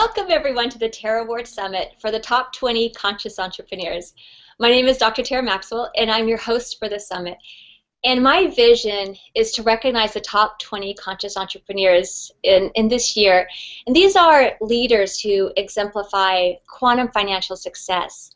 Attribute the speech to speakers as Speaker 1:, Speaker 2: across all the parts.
Speaker 1: Welcome everyone to the Tera Award Summit for the Top 20 Conscious Entrepreneurs. My name is Dr. Tera Maxwell and I'm your host for the summit. And my vision is to recognize the top 20 conscious entrepreneurs in this year. And these are leaders who exemplify quantum financial success,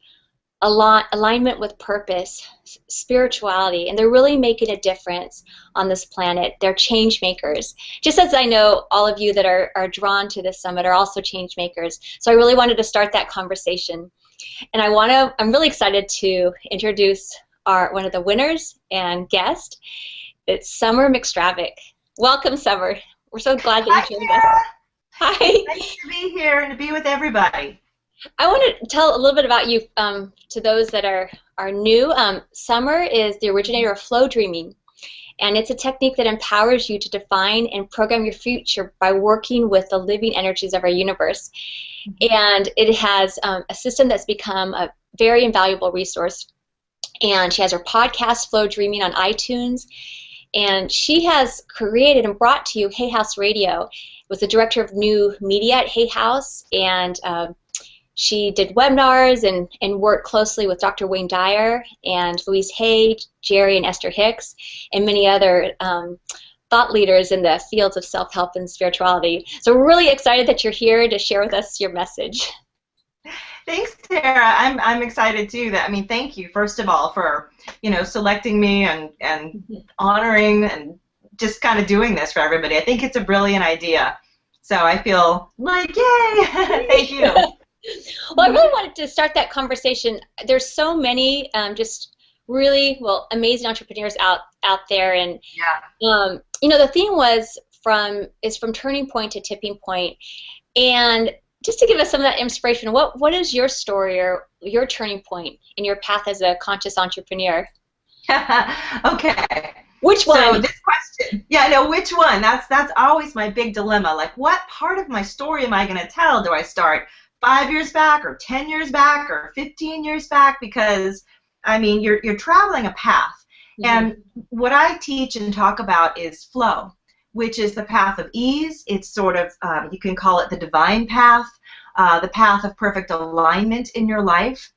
Speaker 1: alignment with purpose, spirituality, and they're really making a difference on this planet. They're change makers. Just as I know all of you that are drawn to this summit are also change makers. So I really wanted to start that conversation. And I'm really excited to introduce one of the winners and guest. It's Summer McStravick. Welcome, Summer. We're so glad that you joined us. Hi.
Speaker 2: Nice to be here and to be with everybody.
Speaker 1: I want to tell a little bit about you to those that are new. Summer is the originator of Flowdreaming, and it's a technique that empowers you to define and program your future by working with the living energies of our universe. And it has a system that's become a very invaluable resource. And she has her podcast, Flowdreaming, on iTunes. And she has created and brought to you Hay House Radio. Was the director of new media at Hay House, and she did webinars and worked closely with Dr. Wayne Dyer and Louise Hay, Jerry and Esther Hicks, and many other thought leaders in the fields of self-help and spirituality. So we're really excited that you're here to share with us your message.
Speaker 2: Thanks, Tara. I'm excited too. Thank you first of all for selecting me and honoring and just kind of doing this for everybody. I think it's a brilliant idea. So I feel like yay! Thank you.
Speaker 1: Well, I really wanted to start that conversation. There's so many just really amazing entrepreneurs out there, and
Speaker 2: yeah.
Speaker 1: The theme is from turning point to tipping point, and just to give us some of that inspiration, what is your story or your turning point in your path as a conscious entrepreneur?
Speaker 2: Okay.
Speaker 1: Which one?
Speaker 2: So this question, which one? That's always my big dilemma. Like, what part of my story am I going to tell? Do I start 5 years back, or 10 years back, or 15 years back? Because you're traveling a path, and what I teach and talk about is flow, which is the path of ease. It's sort of, you can call it the divine path, the path of perfect alignment in your life.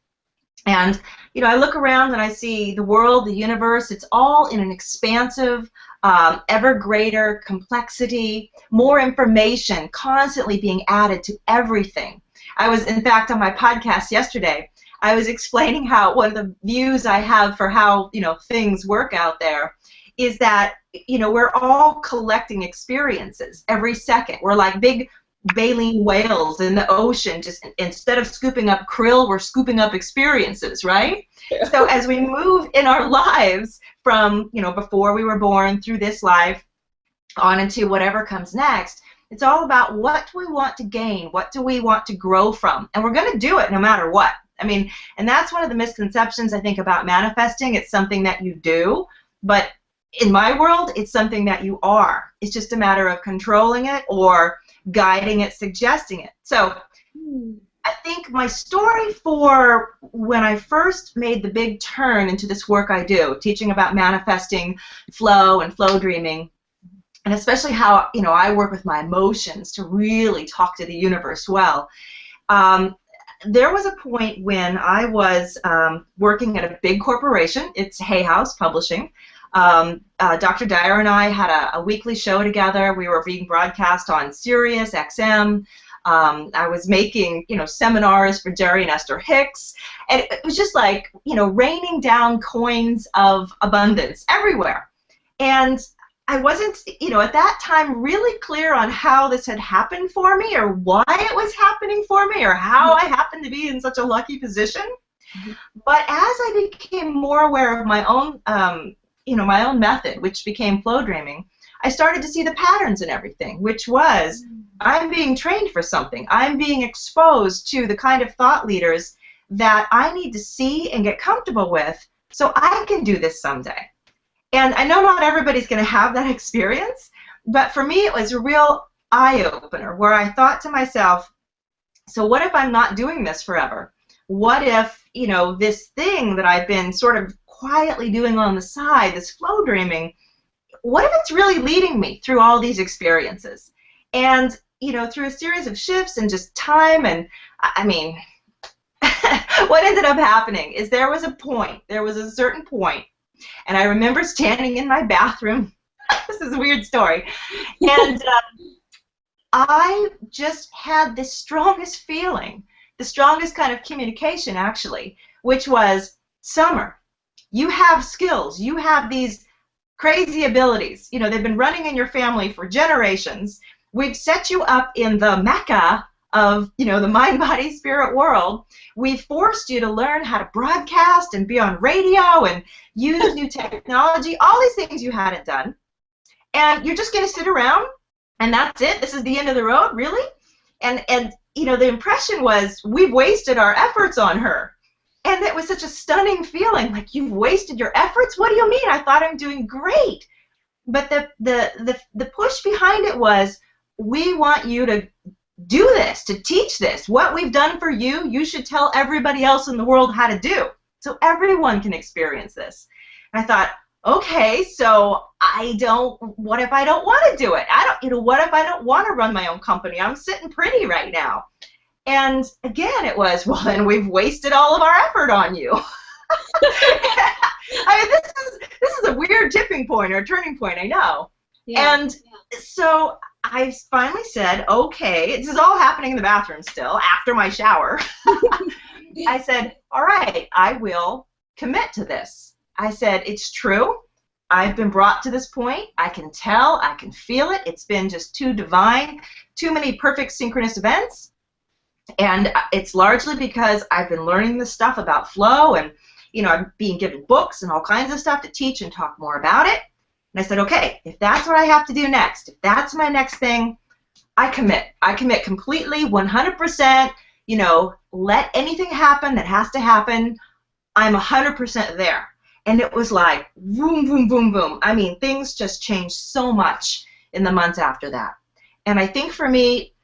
Speaker 2: And, I look around and I see the world, the universe, it's all in an expansive, ever greater complexity, more information constantly being added to everything. I was, in fact, on my podcast yesterday, I was explaining how one of the views I have for how, things work out there is that, we're all collecting experiences every second. We're like big baleen whales in the ocean. Just instead of scooping up krill, we're scooping up experiences, right? Yeah. So as we move in our lives from, before we were born through this life on into whatever comes next, it's all about what do we want to gain, what do we want to grow from, and we're going to do it no matter what. And that's one of the misconceptions I think about manifesting. It's something that you do, but in my world, it's something that you are. It's just a matter of controlling it or guiding it, suggesting it. So I think my story for when I first made the big turn into this work I do, teaching about manifesting flow and flow dreaming, and especially how I work with my emotions to really talk to the universe well. There was a point when I was working at a big corporation. It's Hay House Publishing. Dr. Dyer and I had a weekly show together. We were being broadcast on Sirius XM. I was making, seminars for Jerry and Esther Hicks, and it was just like, raining down coins of abundance everywhere. And I wasn't, at that time really clear on how this had happened for me or why it was happening for me or how I happened to be in such a lucky position. But as I became more aware of my own my own method, which became flow dreaming, I started to see the patterns in everything, which was I'm being trained for something. I'm being exposed to the kind of thought leaders that I need to see and get comfortable with so I can do this someday. And I know not everybody's going to have that experience, but for me it was a real eye-opener where I thought to myself, so what if I'm not doing this forever? What if, this thing that I've been sort of quietly doing on the side, this flow dreaming, what if it's really leading me through all these experiences? And through a series of shifts and just time, and I mean, what ended up happening is there was a certain point, and I remember standing in my bathroom. This is a weird story, and I just had the strongest feeling, the strongest kind of communication, actually, which was, Summer, you have skills, you have these crazy abilities. They've been running in your family for generations. We've set you up in the mecca of, the mind, body, spirit world. We've forced you to learn how to broadcast and be on radio and use new technology, all these things you hadn't done. And you're just going to sit around and that's it? This is the end of the road? Really? And the impression was, we've wasted our efforts on her. And it was such a stunning feeling, like, you've wasted your efforts? What do you mean? I thought I'm doing great. But the push behind it was, we want you to do this, to teach this. What we've done for you, you should tell everybody else in the world how to do, so everyone can experience this. And I thought, okay, so what if I don't want to do it? What if I don't want to run my own company? I'm sitting pretty right now. And again, it was, well, then we've wasted all of our effort on you. I mean, this is a weird tipping point or turning point, I know. Yeah. And so I finally said, okay, this is all happening in the bathroom still, after my shower. I said, all right, I will commit to this. I said, it's true. I've been brought to this point. I can tell. I can feel it. It's been just too divine, too many perfect synchronous events. And it's largely because I've been learning this stuff about flow, and I'm being given books and all kinds of stuff to teach and talk more about it. And I said, okay, if that's what I have to do next, if that's my next thing, I commit. I commit completely, 100%. Let anything happen that has to happen. I'm 100% there. And it was like, boom, boom, boom, boom. I mean, things just changed so much in the months after that. And I think for me,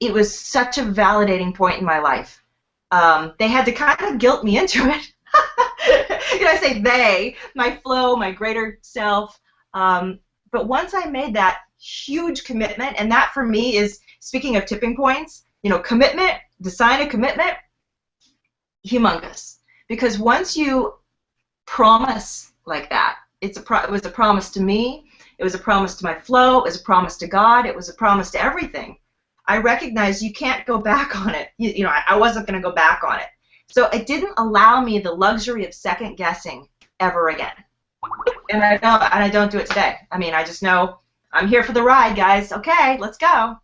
Speaker 2: it was such a validating point in my life. They had to kind of guilt me into it. I say they, my flow, my greater self. But once I made that huge commitment, and that for me is, speaking of tipping points, commitment, the sign of commitment, humongous. Because once you promise like that, it was a promise to me, it was a promise to my flow, it was a promise to God, it was a promise to everything. I recognized you can't go back on it. I wasn't going to go back on it. So it didn't allow me the luxury of second guessing ever again. And I don't do it today. I mean, I just know I'm here for the ride, guys. Okay, let's go.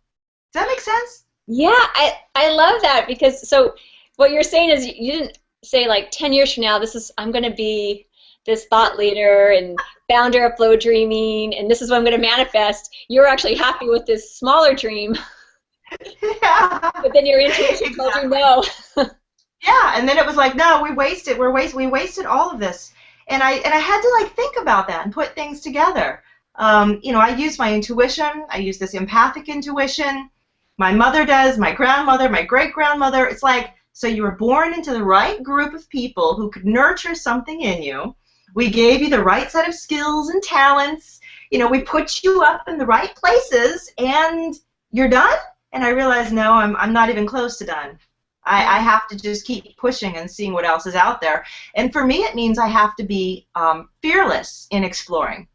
Speaker 2: Does that make sense?
Speaker 1: Yeah, I love that, because so what you're saying is, you didn't say like 10 years from now, I'm going to be this thought leader and founder of Flowdreaming, and this is what I'm going to manifest. You're actually happy with this smaller dream.
Speaker 2: Yeah.
Speaker 1: But then your intuition told you no.
Speaker 2: Yeah, and then it was like, no, we wasted all of this. And I had to think about that and put things together. I use my intuition. I use this empathic intuition. My mother does, my grandmother, my great-grandmother. It's like, so you were born into the right group of people who could nurture something in you. We gave you the right set of skills and talents. We put you up in the right places, and you're done? And I realized, no, I'm not even close to done. I have to just keep pushing and seeing what else is out there. And for me, it means I have to be fearless in exploring.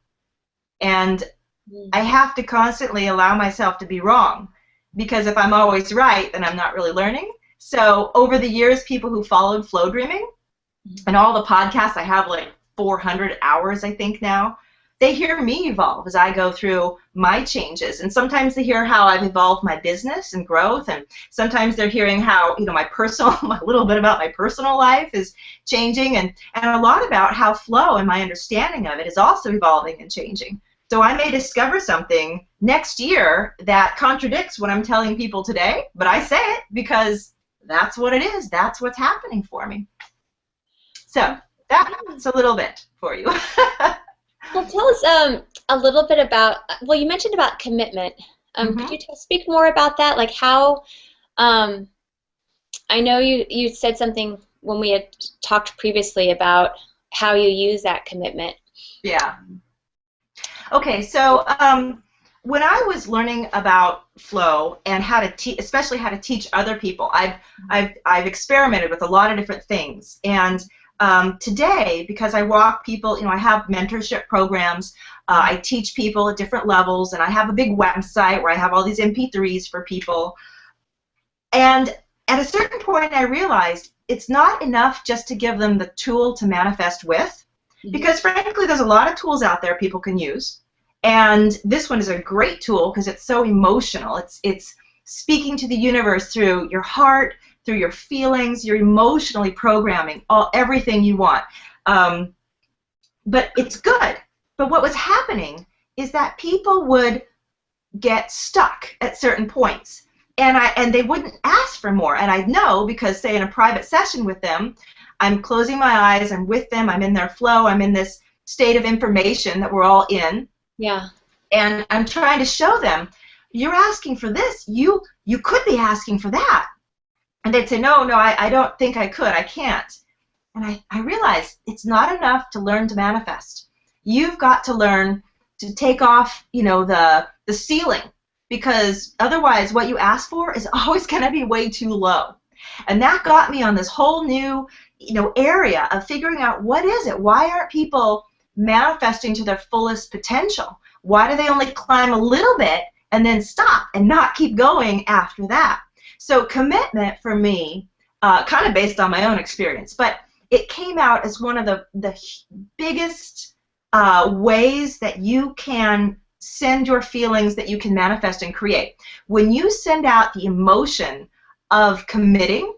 Speaker 2: And I have to constantly allow myself to be wrong, because if I'm always right, then I'm not really learning. So over the years, people who followed Flowdreaming and all the podcasts, I have like 400 hours, I think now, they hear me evolve as I go through my changes. And sometimes they hear how I've evolved my business and growth, and sometimes they're hearing how, a little bit about my personal life is changing, and a lot about how flow and my understanding of it is also evolving and changing. So I may discover something next year that contradicts what I'm telling people today, but I say it because that's what it is. That's what's happening for me. So that's a little bit for you.
Speaker 1: Well, tell us a little bit about, well, you mentioned about commitment. Could you speak more about that? Like how, I know you said something when we had talked previously about how you use that commitment.
Speaker 2: Yeah. Okay, so when I was learning about flow and how to teach, especially how to teach other people, I've experimented with a lot of different things. And today, because I walk people, I have mentorship programs. I teach people at different levels, and I have a big website where I have all these MP3s for people. And at a certain point, I realized it's not enough just to give them the tool to manifest with, because frankly, there's a lot of tools out there people can use. And this one is a great tool because it's so emotional. It's speaking to the universe through your heart, through your feelings. You're emotionally programming everything you want. But it's good. But what was happening is that people would get stuck at certain points, and they wouldn't ask for more. And I know because, say, in a private session with them, I'm closing my eyes, I'm with them, I'm in their flow, I'm in this state of information that we're all in.
Speaker 1: Yeah.
Speaker 2: And I'm trying to show them, you're asking for this. You could be asking for that. And they'd say, no, I don't think I could. I can't. And I realized it's not enough to learn to manifest. You've got to learn to take off, the ceiling, because otherwise what you ask for is always going to be way too low. And that got me on this whole new, area of figuring out, what is it? Why aren't people manifesting to their fullest potential? Why do they only climb a little bit and then stop and not keep going after that? So commitment for me, kind of based on my own experience, but it came out as one of the biggest ways that you can send your feelings, that you can manifest and create. When you send out the emotion of committing,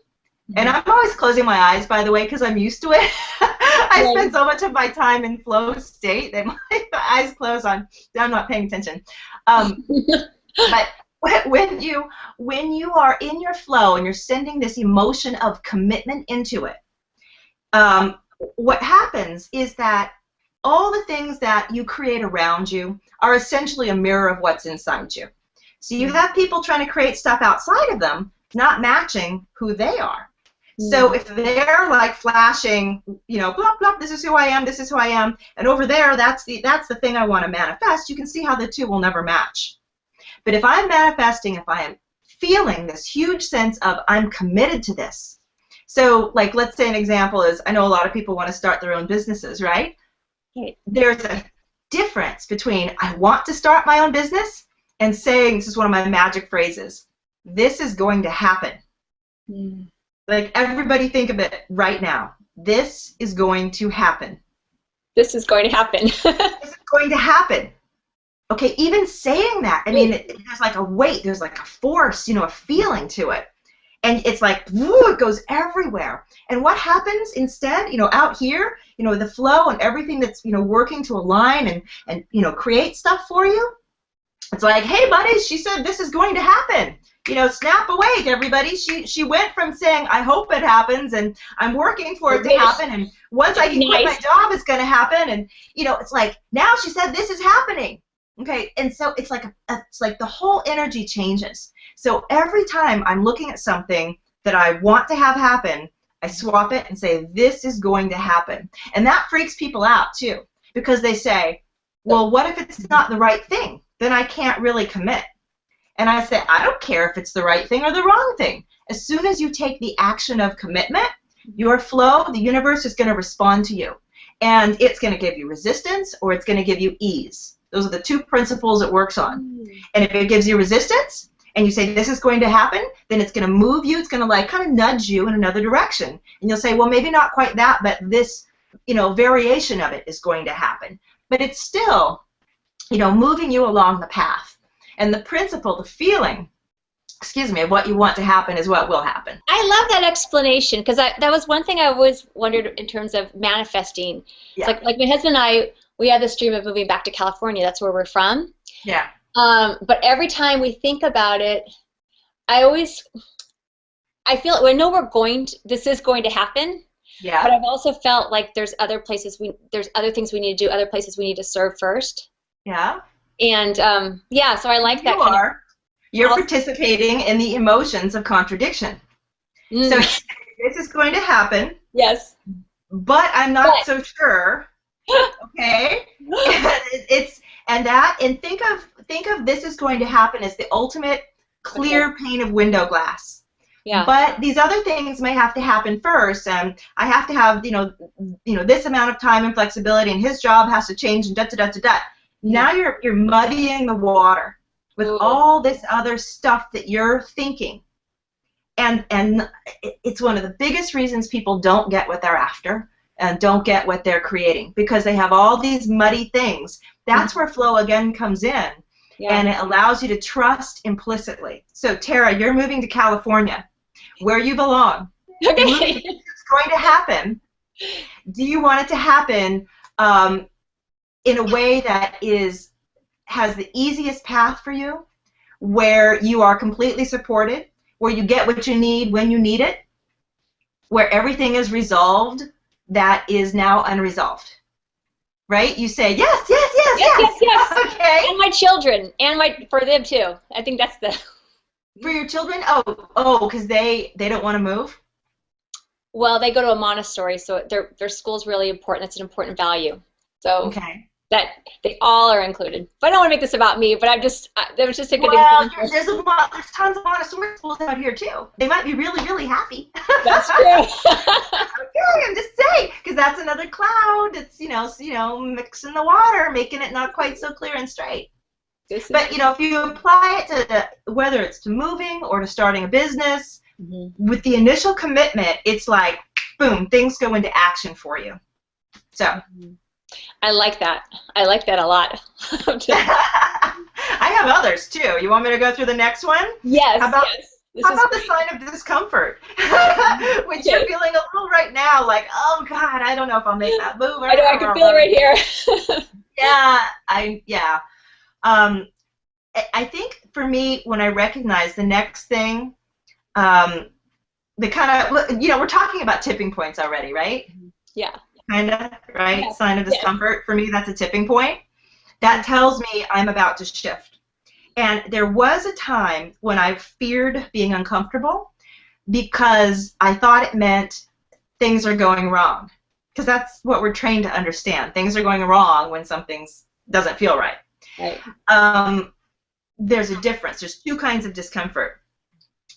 Speaker 2: and I'm always closing my eyes, by the way, because I'm used to it. I spend so much of my time in flow state that my eyes close I'm not paying attention. But when you are in your flow and you're sending this emotion of commitment into it, what happens is that all the things that you create around you are essentially a mirror of what's inside you. So you have people trying to create stuff outside of them, not matching who they are. So if they're like flashing, blah, blah, this is who I am, this is who I am, and over there, that's the thing I want to manifest, you can see how the two will never match. But if I'm manifesting, if I am feeling this huge sense of I'm committed to this, so like let's say an example is, I know a lot of people want to start their own businesses, right? There's a difference between I want to start my own business and saying, this is one of my magic phrases, this is going to happen. Like, everybody think of it right now. This is going to happen.
Speaker 1: This is going to happen.
Speaker 2: This is going to happen. Okay, even saying that, I mean, there's like a weight, there's like a force, a feeling to it. And it's like, woo, it goes everywhere. And what happens instead, out here, the flow and everything that's, working to align and create stuff for you, it's like, hey, buddy, she said this is going to happen. Snap awake, everybody. She went from saying, I hope it happens, and I'm working for it to happen, and once I can quit my job, it's going to happen, and, it's like, now she said this is happening. Okay, and so it's like the whole energy changes. So every time I'm looking at something that I want to have happen, I swap it and say, this is going to happen. And that freaks people out, too, because they say, well, what if it's not the right thing? Then I can't really commit. And I say, I don't care if it's the right thing or the wrong thing. As soon as you take the action of commitment, your flow, the universe is going to respond to you. And it's going to give you resistance or it's going to give you ease. Those are the two principles it works on. And if it gives you resistance and you say this is going to happen, then it's going to move you. It's going to like kind of nudge you in another direction. And you'll say, well, maybe not quite that, but this, variation of it is going to happen. But it's still, moving you along the path. And the principle, the feeling, of what you want to happen is what will happen.
Speaker 1: I love that explanation, because that was one thing I always wondered in terms of manifesting. Yeah. It's like my husband and I, we have this dream of moving back to California. That's where we're from.
Speaker 2: Yeah.
Speaker 1: But every time we think about it, I feel we know this is going to happen. Yeah. But I've also felt like there's other things we need to do, other places we need to serve first.
Speaker 2: Yeah.
Speaker 1: And yeah, so I like that.
Speaker 2: You're participating in the emotions of contradiction. So this is going to happen.
Speaker 1: Yes.
Speaker 2: But I'm not so sure. Okay. And think of this is going to happen as the ultimate clear pane of window glass.
Speaker 1: Yeah.
Speaker 2: But these other things may have to happen first. I have to have this amount of time and flexibility, and his job has to change, and da da da da da. Now you're muddying the water with all this other stuff that you're thinking, and it's one of the biggest reasons people don't get what they're after and don't get what they're creating, because they have all these muddy things. That's where flow again comes in, and it allows you to trust implicitly. So Tara, you're moving to California, where you belong.
Speaker 1: Okay.
Speaker 2: It's going to happen. Do you want it to happen in a way that has the easiest path for you, where you are completely supported, where you get what you need when you need it, where everything is resolved that is now unresolved? Right? You say yes, yes, yes, yes.
Speaker 1: Yes.
Speaker 2: Okay.
Speaker 1: And my children, and for them too. I think that's the.
Speaker 2: For your children? Oh, because they don't want to move?
Speaker 1: Well, they go to a Montessori, so their school's really important. It's an important value. So
Speaker 2: okay.
Speaker 1: That they all are included. But I don't want to make this about me, but that was just a good
Speaker 2: example.
Speaker 1: Well,
Speaker 2: there's tons of Montessori schools out here too. They might be really, really happy.
Speaker 1: That's true.
Speaker 2: Okay, I'm just saying, because that's another cloud. It's mixing the water, making it not quite so clear and straight. But if you apply it to whether it's to moving or to starting a business, with the initial commitment, it's like boom, things go into action for you. So
Speaker 1: I like that. I like that a lot.
Speaker 2: I have others too. You want me to go through the next one?
Speaker 1: Yes.
Speaker 2: How about the sign of discomfort? Which you're feeling a little right now, like, oh God, I don't know if I'll make that move.
Speaker 1: I know, I can feel it right here.
Speaker 2: I think for me, when I recognize the next thing, the kind of, we're talking about tipping points already, right?
Speaker 1: Yeah.
Speaker 2: Kind of, right?
Speaker 1: Yeah.
Speaker 2: Sign of discomfort. For me, that's a tipping point. That tells me I'm about to shift. And there was a time when I feared being uncomfortable because I thought it meant things are going wrong. Because that's what we're trained to understand. Things are going wrong when something doesn't feel right.
Speaker 1: Right.
Speaker 2: There's a difference. There's two kinds of discomfort.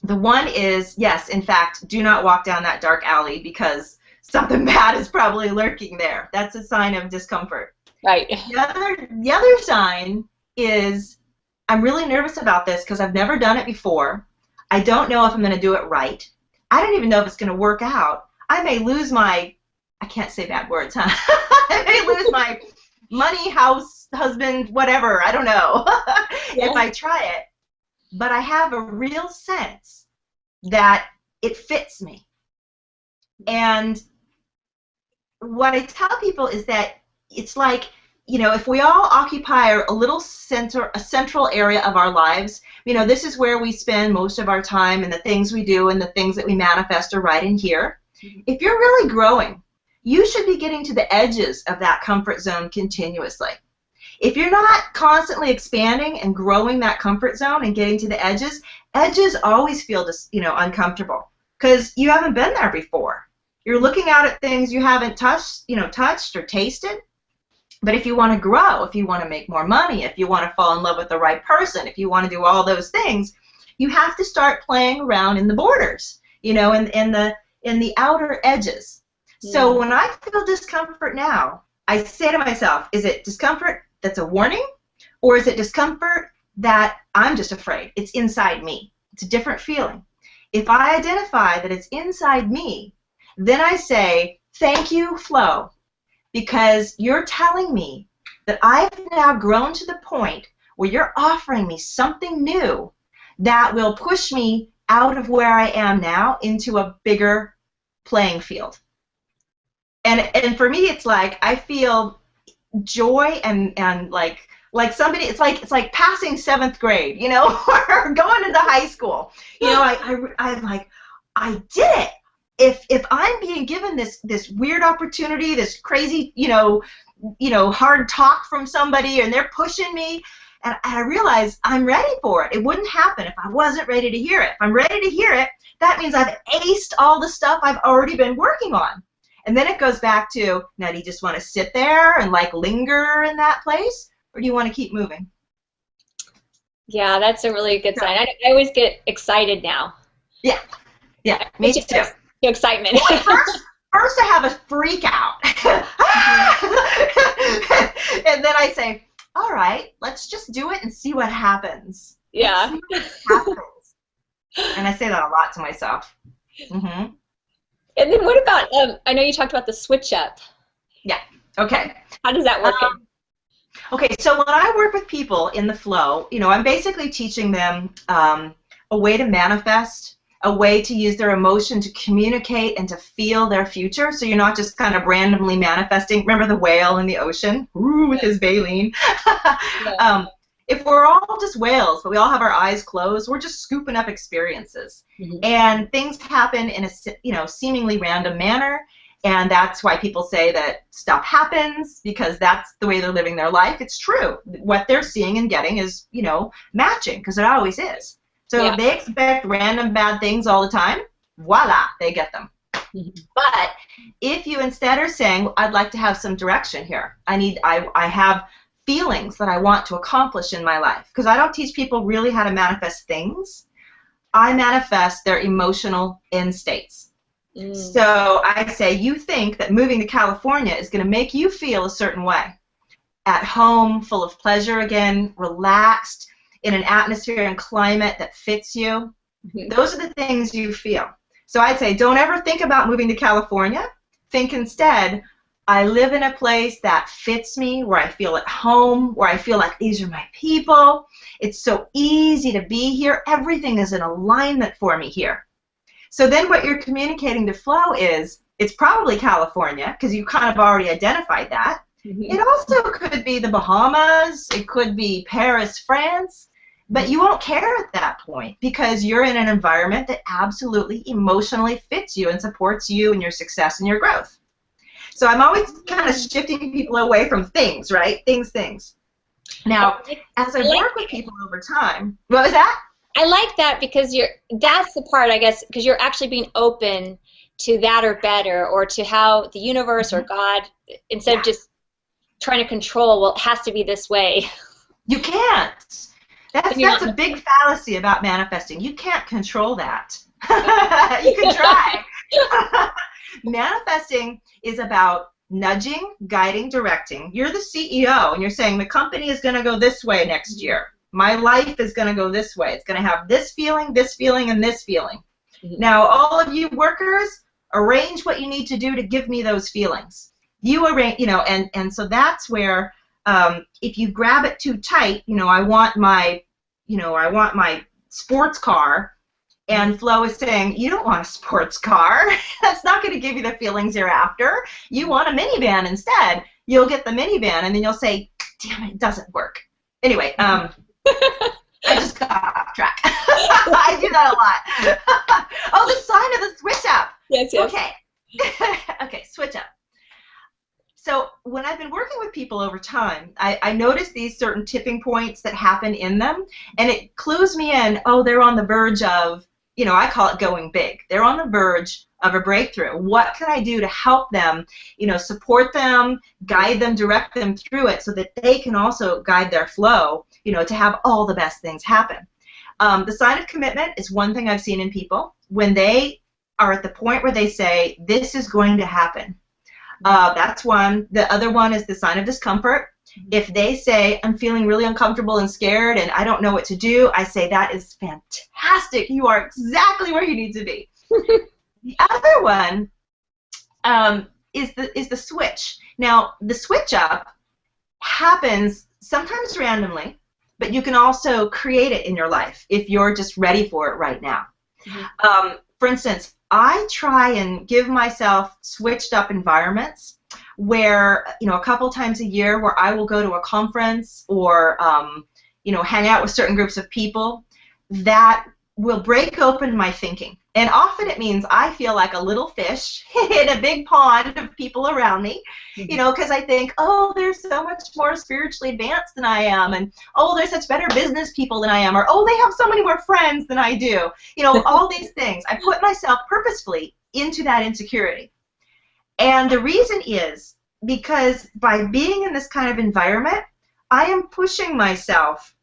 Speaker 2: The one is, yes, in fact, do not walk down that dark alley because something bad is probably lurking there. That's a sign of discomfort.
Speaker 1: Right.
Speaker 2: The other sign is, I'm really nervous about this because I've never done it before. I don't know if I'm going to do it right. I don't even know if it's going to work out. I may lose my, I can't say bad words, huh? I may lose my money, house, husband, whatever. I don't know if I try it. But I have a real sense that it fits me. And what I tell people is that it's like, if we all occupy a little central area of our lives, this is where we spend most of our time, and the things we do and the things that we manifest are right in here. If you're really growing, you should be getting to the edges of that comfort zone continuously. If you're not constantly expanding and growing that comfort zone and getting to the edges always feel uncomfortable because you haven't been there before. You're looking out at things you haven't touched or tasted. But if you want to grow, if you want to make more money, if you want to fall in love with the right person, if you want to do all those things, you have to start playing around in the borders, in the outer edges. Yeah. So when I feel discomfort now, I say to myself, is it discomfort that's a warning, or is it discomfort that I'm just afraid? It's inside me. It's a different feeling. If I identify that it's inside me, then I say, thank you, flow, because you're telling me that I've now grown to the point where you're offering me something new that will push me out of where I am now into a bigger playing field. And for me, it's like I feel joy and like somebody, it's like passing 7th grade, or going into high school. I'm like, I did it. If I'm being given this weird opportunity, this crazy, hard talk from somebody, and they're pushing me, and I realize I'm ready for it. It wouldn't happen if I wasn't ready to hear it. If I'm ready to hear it, that means I've aced all the stuff I've already been working on. And then it goes back to, now do you just want to sit there and linger in that place, or do you want to keep moving?
Speaker 1: Yeah, that's a really good sign. I always get excited now.
Speaker 2: Yeah, yeah, me too.
Speaker 1: Excitement.
Speaker 2: Well, first I have a freak out. And then I say, all right, let's just do it and see what happens.
Speaker 1: Yeah.
Speaker 2: Let's see what happens. And I say that a lot to myself. Mm-hmm.
Speaker 1: And then what about, I know you talked about the switch up.
Speaker 2: Yeah, okay.
Speaker 1: How does that work?
Speaker 2: Okay, so when I work with people in the flow, I'm basically teaching them a way to manifest, a way to use their emotion to communicate and to feel their future. So you're not just kind of randomly manifesting. Remember the whale in the ocean? Ooh, with his baleen. Yeah. If we're all just whales, but we all have our eyes closed, we're just scooping up experiences. Mm-hmm. And things happen in a seemingly random manner. And that's why people say that stuff happens, because that's the way they're living their life. It's true. What they're seeing and getting is, matching, because it always is. So if they expect random bad things all the time, voila, they get them. Mm-hmm. But if you instead are saying, I'd like to have some direction here. I have feelings that I want to accomplish in my life. Because I don't teach people really how to manifest things. I manifest their emotional end states. Mm. So I say, you think that moving to California is going to make you feel a certain way. At home, full of pleasure again, relaxed, in an atmosphere and climate that fits you. Mm-hmm. Those are the things you feel. So I'd say, don't ever think about moving to California. Think instead, I live in a place that fits me, where I feel at home, where I feel like these are my people. It's so easy to be here. Everything is in alignment for me here. So then what you're communicating to flow is, it's probably California, because you kind of already identified that. Mm-hmm. It also could be the Bahamas. It could be Paris, France. But you won't care at that point, because you're in an environment that absolutely emotionally fits you and supports you and your success and your growth. So I'm always kind of shifting people away from things, right? Things. Now, as I work with people over time, what was that?
Speaker 1: I like that, because that's the part, I guess, because you're actually being open to that or better, or to how the universe or God, instead of just trying to control, well, it has to be this way. You
Speaker 2: can't. That's a big fallacy about manifesting. You can't control that. You can try. Manifesting is about nudging, guiding, directing. You're the CEO, and you're saying the company is going to go this way next year. My life is going to go this way. It's going to have this feeling, and this feeling. Mm-hmm. Now, all of you workers, arrange what you need to do to give me those feelings. You arrange, and so that's where, if you grab it too tight, I want my sports car, and Flo is saying, you don't want a sports car. That's not going to give you the feelings you're after. You want a minivan instead. You'll get the minivan, and then you'll say, damn it, it doesn't work. Anyway, I just got off track. I do that a lot. Oh, the sign of the switch up.
Speaker 1: Yes.
Speaker 2: Okay. Okay, switch up. So when I've been working with people over time, I notice these certain tipping points that happen in them, and it clues me in, oh, they're on the verge of, I call it going big. They're on the verge of a breakthrough. What can I do to help them, support them, guide them, direct them through it, so that they can also guide their flow, to have all the best things happen. The sign of commitment is one thing I've seen in people. When they are at the point where they say, this is going to happen, that's one. The other one is the sign of discomfort. If they say, I'm feeling really uncomfortable and scared and I don't know what to do, I say, that is fantastic. You are exactly where you need to be. The other one is the switch. Now, the switch up happens sometimes randomly, but you can also create it in your life if you're just ready for it right now. Mm-hmm. For instance, I try and give myself switched up environments where, a couple times a year, where I will go to a conference or, hang out with certain groups of people that will break open my thinking. And often it means I feel like a little fish in a big pond of people around me, because I think, oh, they're so much more spiritually advanced than I am, and oh, they're such better business people than I am, or oh, they have so many more friends than I do. All these things. I put myself purposefully into that insecurity. And the reason is because by being in this kind of environment, I am pushing myself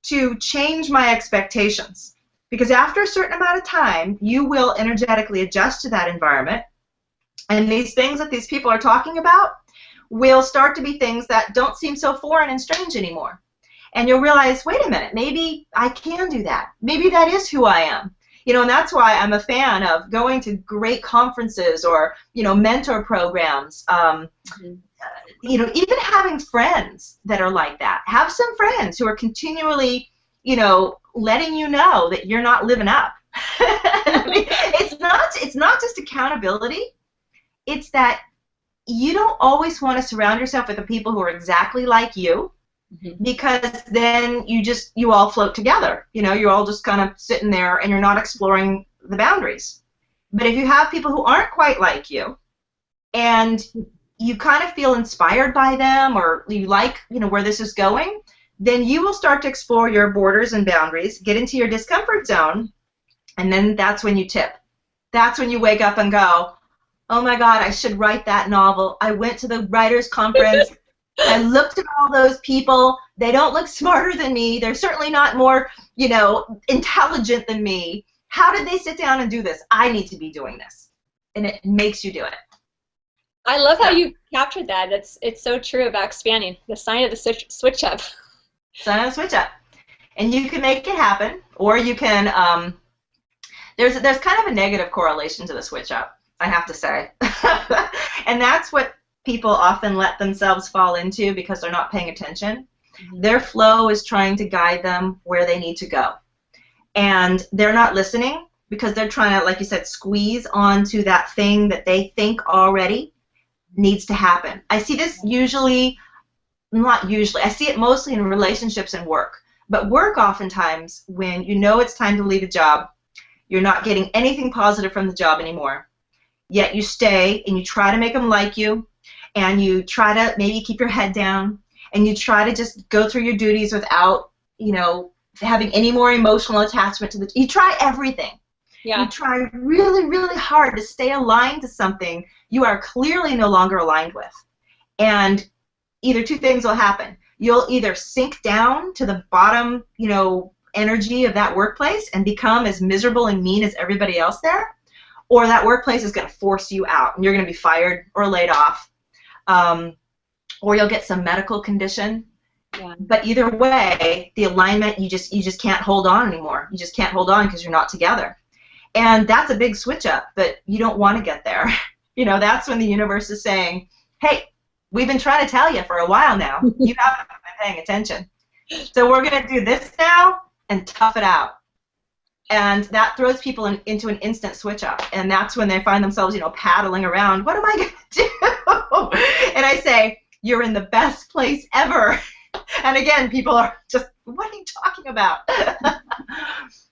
Speaker 2: to change my expectations. Because after a certain amount of time, you will energetically adjust to that environment. And these things that these people are talking about will start to be things that don't seem so foreign and strange anymore. And you'll realize, wait a minute, maybe I can do that. Maybe that is who I am. You know, and that's why I'm a fan of going to great conferences or, you know, mentor programs. You know, even having friends that are like that. Have some friends who are continually, you know, letting you know that you're not living up. I mean, it's not just accountability. It's that you don't always want to surround yourself with the people who are exactly like you, because then you all float together. You know, you're all just kind of sitting there and you're not exploring the boundaries. But if you have people who aren't quite like you, and you kind of feel inspired by them, or you like, you know, where this is going, then you will start to explore your borders and boundaries, get into your discomfort zone, and then that's when you tip. That's when you wake up and go, oh my God, I should write that novel. I went to the writers' conference. I looked at all those people. They don't look smarter than me. They're certainly not more, you know, intelligent than me. How did they sit down and do this? I need to be doing this. And it makes you do it.
Speaker 1: I love how you captured that. It's so true about expanding. The sign of the switch up.
Speaker 2: Sign of the switch up. And you can make it happen, or you can, there's kind of a negative correlation to the switch up, I have to say. And that's what people often let themselves fall into because they're not paying attention. Their flow is trying to guide them where they need to go. And they're not listening because they're trying to, like you said, squeeze onto that thing that they think already needs to happen. I see this not usually, I see it mostly in relationships and work. But work oftentimes, when you know it's time to leave a job, you're not getting anything positive from the job anymore. Yet you stay and you try to make them like you, and you try to maybe keep your head down, and you try to just go through your duties without, you know, having any more emotional attachment to you try everything. Yeah. You try really, really hard to stay aligned to something you are clearly no longer aligned with. And either two things will happen. You'll either sink down to the bottom, you know, energy of that workplace and become as miserable and mean as everybody else there, or that workplace is going to force you out and you're going to be fired or laid off, or you'll get some medical condition. Yeah. But either way, the alignment, you just can't hold on anymore. You just can't hold on because you're not together. And that's a big switch up, but you don't want to get there. You know, that's when the universe is saying, hey, we've been trying to tell you for a while now. You haven't been paying attention. So we're going to do this now and tough it out. And that throws people into an instant switch up. And that's when they find themselves, you know, paddling around. What am I going to do? And I say, you're in the best place ever. And again, people are just, what are you talking about?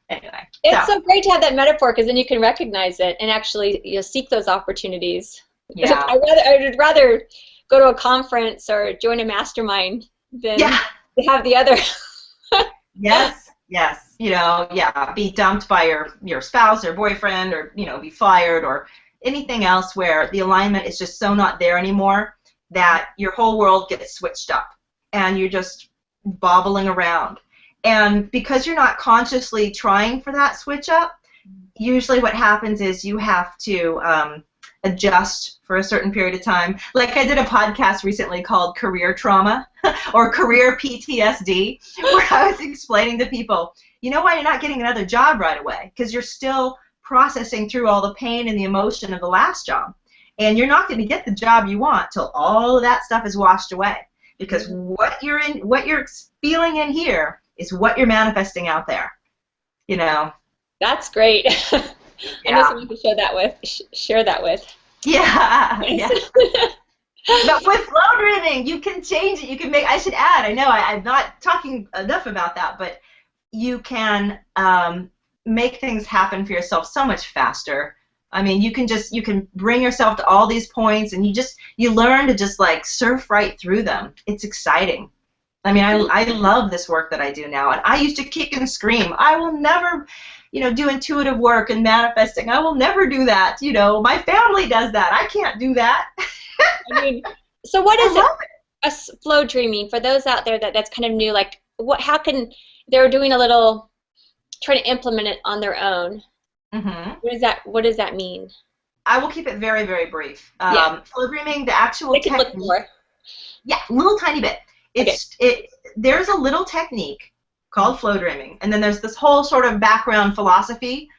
Speaker 2: Anyway.
Speaker 1: It's so great to have that metaphor because then you can recognize it and actually seek those opportunities. Yeah. I would rather go to a conference or join a mastermind than have the other.
Speaker 2: Yes. You know, be dumped by your spouse or boyfriend, or, you know, be fired or anything else where the alignment is just so not there anymore that your whole world gets switched up and you're just bobbling around. And because you're not consciously trying for that switch up, usually what happens is you have to adjust for a certain period of time. Like I did a podcast recently called Career Trauma or Career PTSD, where I was explaining to people, you know why you're not getting another job right away? Because you're still processing through all the pain and the emotion of the last job. And you're not going to get the job you want till all of that stuff is washed away. Because what you're feeling in here is what you're manifesting out there. You know. That's great. I know someone to share that with. Yeah. But with Flowdreaming, you can change it. You can make. I should add. I know I'm not talking enough about that, but you can make things happen for yourself so much faster. I mean, you can bring yourself to all these points, and you learn to just like surf right through them. It's exciting. I mean, I love this work that I do now, and I used to kick and scream. I will never, you know, do intuitive work and manifesting. I will never do that. You know, my family does that. I can't do that.
Speaker 1: I mean, so what is it? flow dreaming, for those out there that's kind of new, like how can they're doing a little, trying to implement it on their own.
Speaker 2: Mm-hmm.
Speaker 1: What does that mean?
Speaker 2: I will keep it very, very brief.
Speaker 1: Yeah.
Speaker 2: Flow dreaming, the actual
Speaker 1: They can look
Speaker 2: technique.
Speaker 1: more.
Speaker 2: Yeah, little tiny bit.
Speaker 1: Okay.
Speaker 2: There's a little technique called flow dreaming, and then there's this whole sort of background philosophy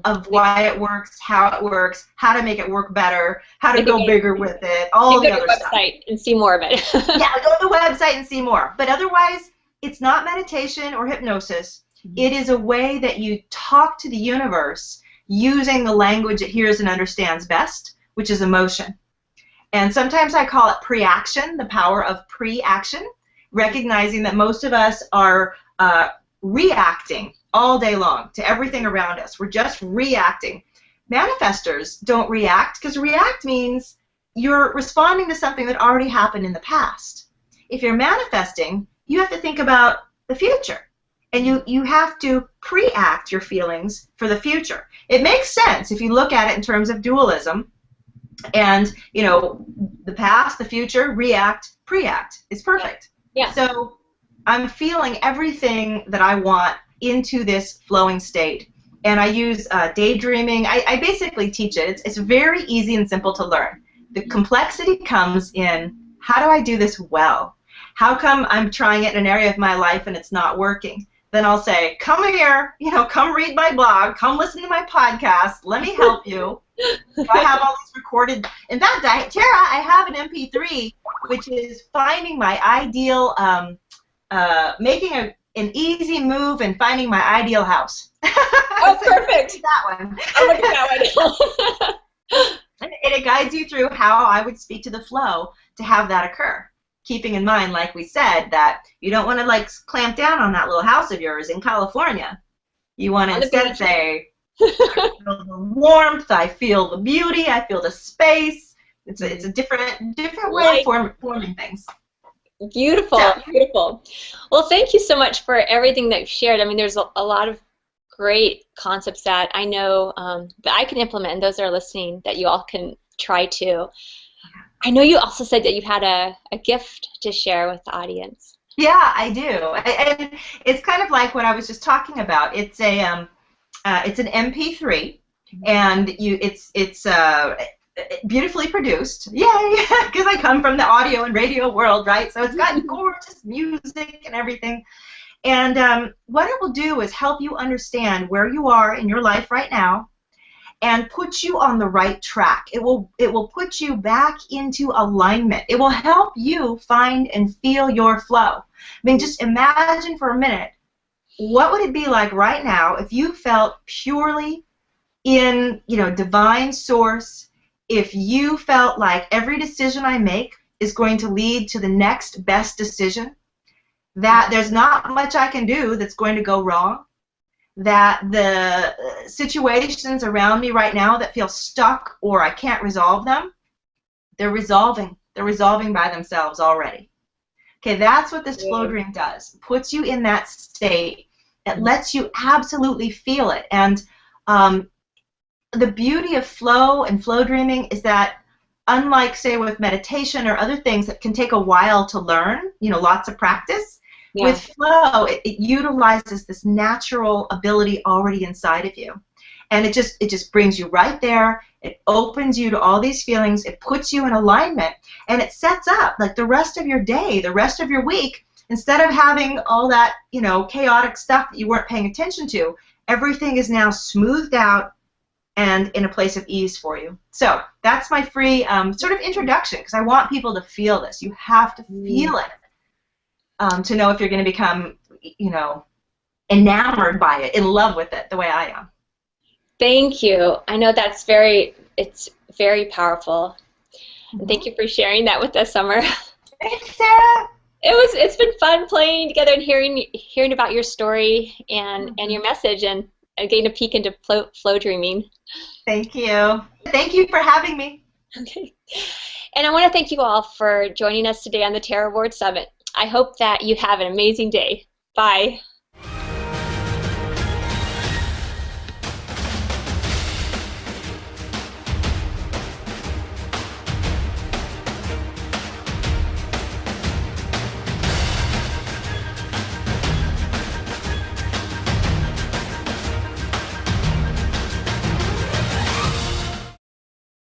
Speaker 2: of why it works, how to make it work better, how to go bigger with it, all the other stuff.
Speaker 1: Go to the website and see more of it.
Speaker 2: Yeah, go to the website and see more. But otherwise, it's not meditation or hypnosis. It is a way that you talk to the universe using the language it hears and understands best, which is emotion. And sometimes I call it pre-action, the power of pre-action, recognizing that most of us are reacting all day long to everything around us. We're just reacting. Manifestors don't react, because react means you're responding to something that already happened in the past. If you're manifesting, you have to think about the future. And you have to pre-act your feelings for the future. It makes sense if you look at it in terms of dualism. And, you know, the past, the future, react, pre-act. It's perfect.
Speaker 1: Yeah.
Speaker 2: So I'm feeling everything that I want into this flowing state. And I use daydreaming. I basically teach it. It's very easy and simple to learn. The complexity comes in, how do I do this well? How come I'm trying it in an area of my life and it's not working? Then I'll say, come here, you know, come read my blog, come listen to my podcast, let me help you. I have all these recorded. In fact, Tara, I have an MP3, which is finding my ideal, making an easy move and finding my ideal house.
Speaker 1: Oh, so perfect.
Speaker 2: That one.
Speaker 1: I'll look at that one.
Speaker 2: And it guides you through how I would speak to the flow to have that occur. Keeping in mind, like we said, that you don't want to like clamp down on that little house of yours in California. You want to instead say, I feel the warmth, I feel the beauty, I feel the space. It's a different way of forming things.
Speaker 1: Beautiful, yeah. Beautiful. Well, thank you so much for everything that you've shared. I mean, there's a lot of great concepts that I know that I can implement, and those that are listening that you all can try to. I know you also said that you had a gift to share with the audience.
Speaker 2: Yeah, I do. And it's kind of like what I was just talking about. It's an MP3, and it's beautifully produced. Yay! Because I come from the audio and radio world, right? So it's got gorgeous music and everything. And what it will do is help you understand where you are in your life right now, and put you on the right track. It will put you back into alignment. It will help you find and feel your flow. I mean, just imagine for a minute, what would it be like right now if you felt purely in, you know, divine source, if you felt like every decision I make is going to lead to the next best decision, that there's not much I can do that's going to go wrong, that the situations around me right now that feel stuck or I can't resolve them, they're resolving. They're resolving by themselves already. Okay, that's what this flow dream does. It puts you in that state. It lets you absolutely feel it. And the beauty of flow and flow dreaming is that, unlike, say, with meditation or other things that can take a while to learn, you know, lots of practice, with flow, it utilizes this natural ability already inside of you. And it just brings you right there. It opens you to all these feelings. It puts you in alignment. And it sets up, like, the rest of your day, the rest of your week. Instead of having all that, you know, chaotic stuff that you weren't paying attention to, everything is now smoothed out and in a place of ease for you. So that's my free sort of introduction, because I want people to feel this. You have to feel it. To know if you're going to become, you know, enamored by it, in love with it, the way I am.
Speaker 1: Thank you. I know it's very powerful. And thank you for sharing that with us, Summer.
Speaker 2: Thanks, Sarah.
Speaker 1: It's been fun playing together and hearing about your story and your message, and getting a peek into flow dreaming.
Speaker 2: Thank you. Thank you for having me.
Speaker 1: Okay. And I want to thank you all for joining us today on the Tera Award Summit. I hope that you have an amazing day. Bye.